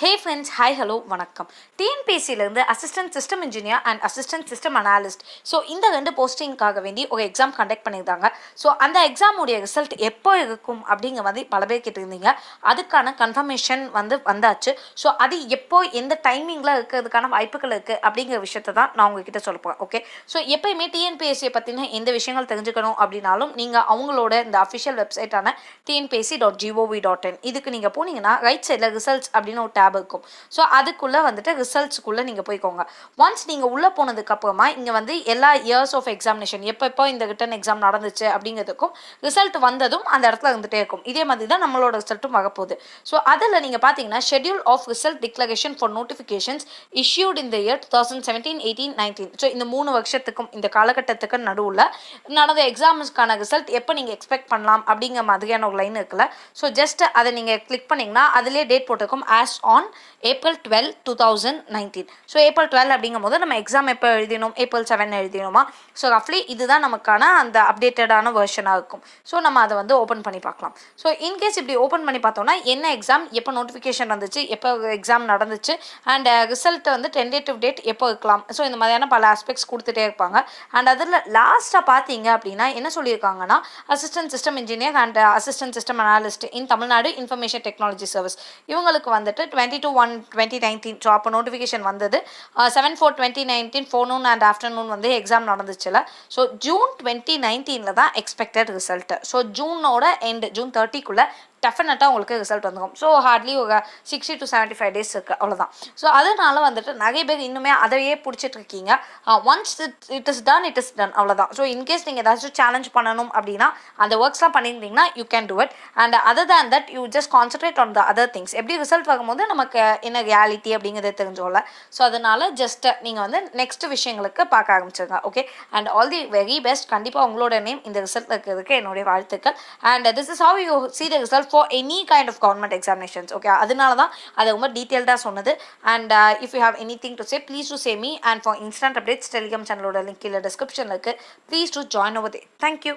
Hey friends, hi, hello, வணக்கம். Tnpsc இருந்து assistant system engineer and assistant system analyst. So இந்த ரெண்டு போஸ்டிங்காக வேண்டி ஒரு எக்ஸாம் கண்டக்ட் பண்ணியிருந்தாங்க. ஸோ அந்த எக்ஸாமுடைய ரிசல்ட் எப்போ இருக்கும் அப்படிங்கிற மாதிரி பல பேர் கேட்டிருந்தீங்க. அதுக்கான கன்ஃபர்மேஷன் வந்தாச்சு. ஸோ அது எப்போ எந்த டைமிங்கில் இருக்கிறதுக்கான வாய்ப்புகள் இருக்குது அப்படிங்கிற விஷயத்தை தான் நான் உங்ககிட்ட சொல்லப்போகிறேன். ஓகே, ஸோ எப்பயுமே டிஎன்பிஎஸ்சியை பற்றின எந்த விஷயங்கள் தெரிஞ்சுக்கணும் அப்படின்னாலும் நீங்கள் அவங்களோட இந்த அஃபிஷியல் வெப்சைட்டான tnpsc.gov.in இதுக்கு நீங்கள் போனீங்கன்னா ரைட் சைடில் ரிசல்ட்ஸ் அப்படின்னு ஒரு டேப் இருக்கும். ஸோ அதுக்குள்ளே வந்துட்டு ரிசல்ட்ஸுக்குள்ளே நீங்கள் போய்க்கோங்க. ஒன்ஸ் நீங்கள் உள்ளே போனதுக்கப்புறமா இங்கே எல்லா இயர்ஸ் ஆஃப் எக்ஸாமினேஷன் எப்போ இந்த ரிட்டன் எக்ஸாம் நடந்துச்சு அப்படிங்கிறதுக்கும் ரிசல்ட் வந்ததும் அந்த இடத்துல இருந்துகிட்டே இருக்கும். இதே மாதிரி தான் நம்மளோட ரிசல்ட்டும் வரப்போகுது. ஸோ அதில் நீங்கள் பார்த்தீங்கன்னா schedule of result declaration for notifications issued இந்த இயர் 2017, 18, 19. ஸோ இந்த 3 வருஷத்துக்கும் இந்த காலகட்டத்துக்கு நடுவில் நடந்த எக்ஸாம்ஸ்க்கான ரிசல்ட் எப்போ நீங்கள் எக்ஸ்பெக்ட் பண்ணலாம் அப்படிங்கிற மாதிரியான ஒரு லைன் இருக்குல்ல. ஸோ ஜஸ்ட் அதை நீங்கள் கிளிக் பண்ணிங்கன்னா அதிலே டேட் போட்டிருக்கும் as on April 12, 2019. So April 12 அப்படிங்கும் போது நம்ம எக்ஸாம் எப்போ எழுதினோம், April 7 எழுதினோமா. ஸோ ரஃப்லி இதுதான் நமக்கான அந்த அப்டேட்டடான வெர்ஷனாக இருக்கும். ஸோ நம்ம அதை ஓப்பன் பண்ணி பார்க்கலாம். ஸோ இன்கேஸ் இப்படி ஓப்பன் பண்ணி பார்த்தோம்னா என்ன எக்ஸாம் எப்போ நோட்டிஃபிகேஷன் வந்துச்சு, எப்போ எக்ஸாம் நடந்துச்சு அண்ட் ரிசல்ட் டென்டேட்டிவ் டேட் எப்போ இருக்கலாம். ஸோ இந்த மாதிரியான பல ஆஸ்பெக்ட்ஸ் கொடுத்துட்டே இருப்பாங்க. அண்ட் அதில் லாஸ்ட்டாக பார்த்தீங்க அப்படின்னா என்ன சொல்லியிருக்காங்கன்னா assistant system engineer and assistant system analyst in Tamil Nadu information technology service இவங்களுக்கு 22/1/2019. ஸோ அப்போ நோட்டிஃபிகேஷன் வந்தது 7/4/2019 ஃபோர்நூன் அண்ட் ஆஃப்டர்நூன் எக்ஸாம் நடந்துச்சுல. ஸோ June 2019 தான் எக்ஸ்பெக்டட் ரிசல்ட். ஸோ ஜூனோட எண்ட் June 30க்குள்ளே டெஃபினட்டாக உங்களுக்கு ரிசல்ட் வந்துடும். ஸோ ஹார்ட்லி ஒரு 60 to 75 days இருக்குது, அவ்வளோதான். ஸோ அதனால நிறைய பேர் இன்னுமே அதையே பிடிச்சிட்டு இருக்கீங்க. ஒன்ஸ் இட் இஸ் டன் அவ்வளோதான். ஸோ இன்கேஸ் நீங்கள் ஏதாச்சும் சேலஞ்ச் பண்ணணும் அப்படின்னா அந்த ஒர்க்ஸ்லாம் பண்ணியிருந்தீங்கன்னா you can do it. And other than that you just concentrate on the other things. எப்படி ரிசல்ட் வரும்போது நமக்கு என்ன ரியாலிட்டி அப்படிங்கிறத தெரிஞ்சோம்ல. ஸோ அதனால ஜஸ்ட் நீங்கள் நெக்ஸ்ட் விஷயங்களுக்கு பார்க்க ஆரம்பிச்சிருங்க. Okay, and all the very best. கண்டிப்பாக உங்களோட நேம் இந்த ரிசல்ட் இருக்கிறதுக்கு என்னுடைய வாழ்த்துக்கள். And this is how you see the result for any kind of government examinations. Okay, அதனால தான் அதை ரொம்ப டீட்டெயில்டாக சொன்னது. And if you have anything to say, please do say me. And for instant updates, Telegram channel link கீழே டிஸ்கிரிப்ஷனில் இருக்குது. Please do join over there. Thank you.